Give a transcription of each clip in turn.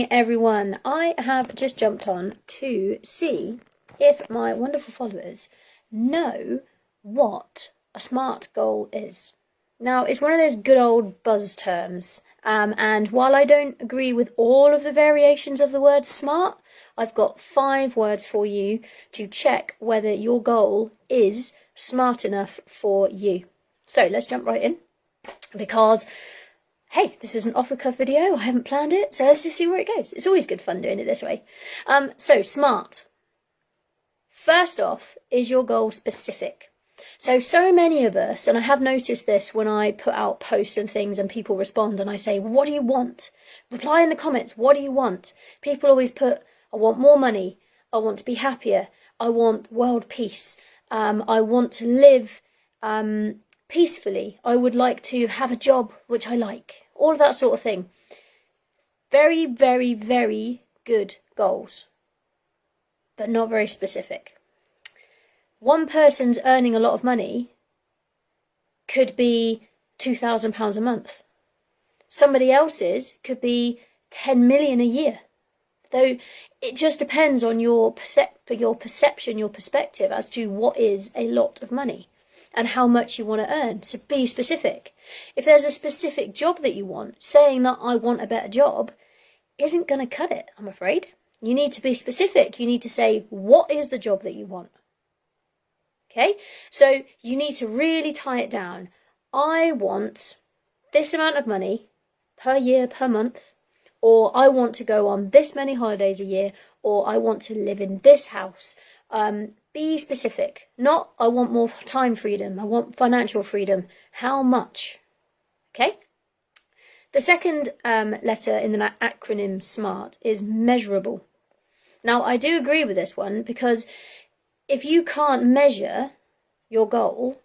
morning, everyone. I have just jumped on to see if my wonderful followers know what a SMART goal is. Now, it's one of those good old buzz terms, and while I don't agree with all of the variations of the word SMART, I've got 5 words for you to check whether your goal is smart enough for you. So let's jump right in, because hey, this is an off-the-cuff video. I haven't planned it, so let's just see where it goes. It's always good fun doing it this way. So SMART. First off, is your goal specific? So many of us, and I have noticed this when I put out posts and things and people respond and I say, what do you want? Reply in the comments, what do you want? People always put, I want more money. I want to be happier. I want world peace. I want to live peacefully. I would like to have a job which I like. All of that sort of thing. Very, very, very good goals, but not very specific. One person's earning a lot of money could be £2,000 a month. Somebody else's could be 10 million a year. Though it just depends on your perception, your perspective as to what is a lot of money and how much you want to earn. So be specific. If there's a specific job that you want, saying that I want a better job isn't going to cut it, I'm afraid. You need to be specific. You need to say, what is the job that you want? Okay, so you need to really tie it down. I want this amount of money per year, per month, or I want to go on this many holidays a year, or I want to live in this house. Be specific. Not, I want more time freedom. I want financial freedom. How much? Okay? The second letter in the acronym SMART is measurable. Now, I do agree with this one, because if you can't measure your goal,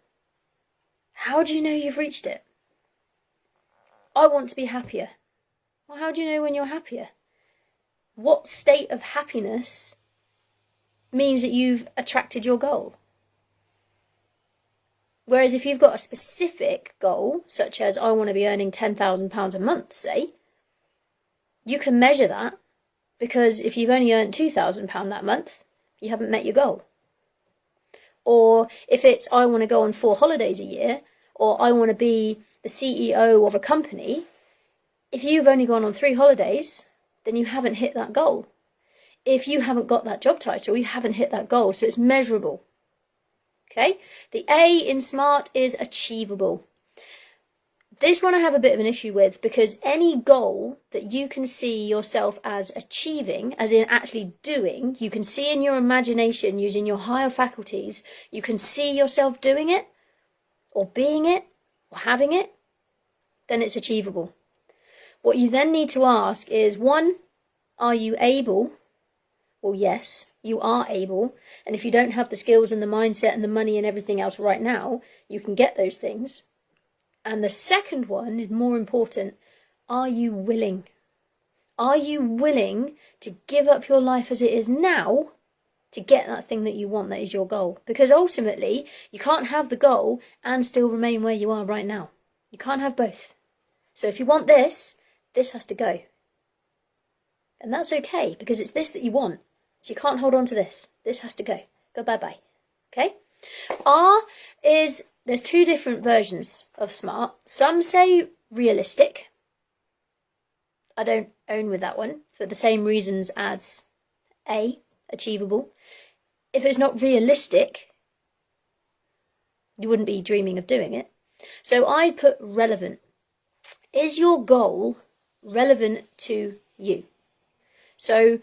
how do you know you've reached it? I want to be happier. Well, how do you know when you're happier? What state of happiness means that you've attracted your goal? Whereas if you've got a specific goal, such as I want to be earning £10,000 a month, say, you can measure that, because if you've only earned £2,000 that month, you haven't met your goal. Or if it's I want to go on 4 holidays a year, or I want to be the CEO of a company, if you've only gone on 3 holidays, then you haven't hit that goal. If you haven't got that job title, you haven't hit that goal, so it's measurable. Okay? The A in SMART is achievable. This one I have a bit of an issue with, because any goal that you can see yourself as achieving, as in actually doing, you can see in your imagination using your higher faculties, you can see yourself doing it, or being it, or having it, then it's achievable. What you then need to ask is, 1, are you able? Well, yes, you are able. And if you don't have the skills and the mindset and the money and everything else right now, you can get those things. And the second one is more important. Are you willing? Are you willing to give up your life as it is now to get that thing that you want, that is your goal? Because ultimately, you can't have the goal and still remain where you are right now. You can't have both. So if you want this has to go. And that's okay, because it's this that you want. So you can't hold on to this. This has to go. Go bye-bye. Okay? R is, there's 2 different versions of SMART. Some say realistic. I don't own with that one for the same reasons as A, achievable. If it's not realistic, you wouldn't be dreaming of doing it. So I put relevant. Is your goal relevant to you? So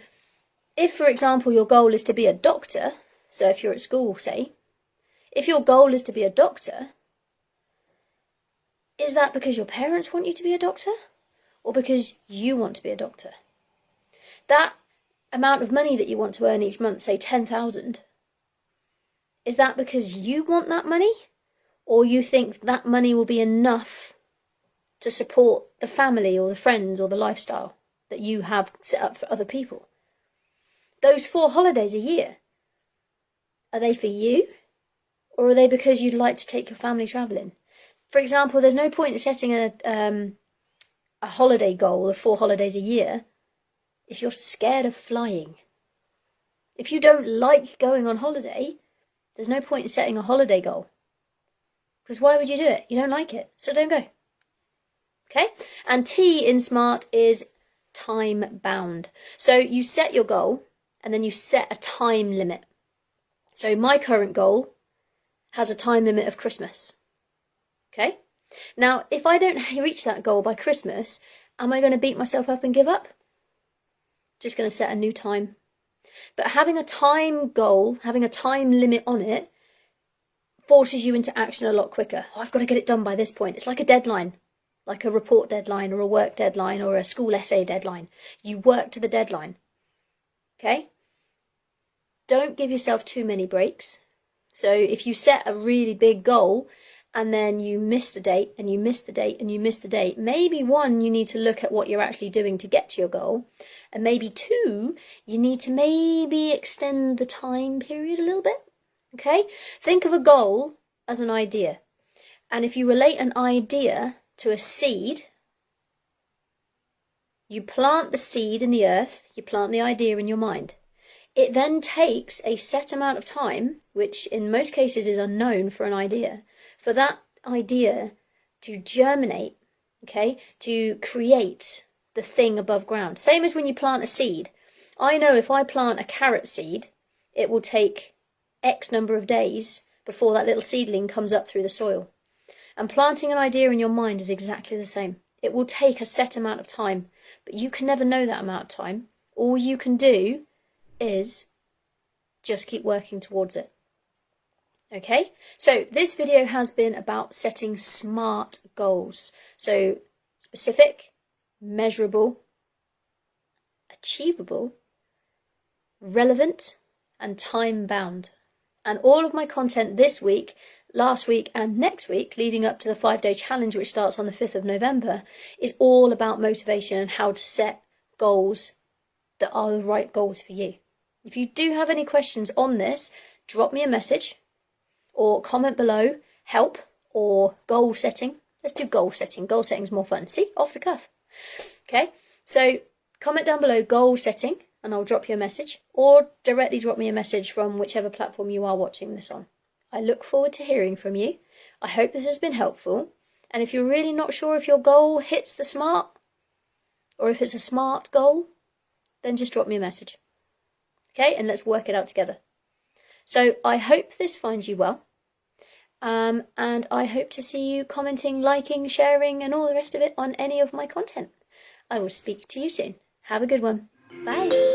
if, for example, your goal is to be a doctor, so if you're at school, say, if your goal is to be a doctor, is that because your parents want you to be a doctor, or because you want to be a doctor? That amount of money that you want to earn each month, say 10,000, is that because you want that money, or you think that money will be enough to support the family or the friends or the lifestyle that you have set up for other people? Those 4 holidays a year, are they for you, or are they because you'd like to take your family travelling? For example, there's no point in setting a holiday goal of 4 holidays a year if you're scared of flying. If you don't like going on holiday, there's no point in setting a holiday goal. Because why would you do it? You don't like it, so don't go. Okay? And T in SMART is time bound. So you set your goal and then you set a time limit. So my current goal has a time limit of Christmas. Okay? Now, if I don't reach that goal by Christmas, am I going to beat myself up and give up? Just going to set a new time. But having a time goal, having a time limit on it, forces you into action a lot quicker. Oh, I've got to get it done by this point. It's like a deadline, like a report deadline or a work deadline or a school essay deadline. You work to the deadline. Okay? Don't give yourself too many breaks. So if you set a really big goal and then you miss the date and you miss the date and you miss the date, maybe one, you need to look at what you're actually doing to get to your goal. And maybe two, you need to maybe extend the time period a little bit. Okay? Think of a goal as an idea. And if you relate an idea to a seed, you plant the seed in the earth, you plant the idea in your mind. It then takes a set amount of time, which in most cases is unknown for an idea, for that idea to germinate, okay, to create the thing above ground. Same as when you plant a seed. I know if I plant a carrot seed, it will take X number of days before that little seedling comes up through the soil. And planting an idea in your mind is exactly the same. It will take a set amount of time, but you can never know that amount of time. All you can do is just keep working towards it. Okay, so this video has been about setting SMART goals. So specific, measurable, achievable, relevant, and time bound. And all of my content this week, last week and next week, leading up to the 5-day challenge, which starts on the 5th of November, is all about motivation and how to set goals that are the right goals for you. If you do have any questions on this, drop me a message or comment below, help or goal setting. Let's do goal setting. Goal setting is more fun. See, off the cuff. Okay, so comment down below goal setting and I'll drop you a message, or directly drop me a message from whichever platform you are watching this on. I look forward to hearing from you. I hope this has been helpful. And if you're really not sure if your goal hits the SMART or if it's a SMART goal, then just drop me a message. Okay, and let's work it out together. So I hope this finds you well. And I hope to see you commenting, liking, sharing, and all the rest of it on any of my content. I will speak to you soon. Have a good one. Bye.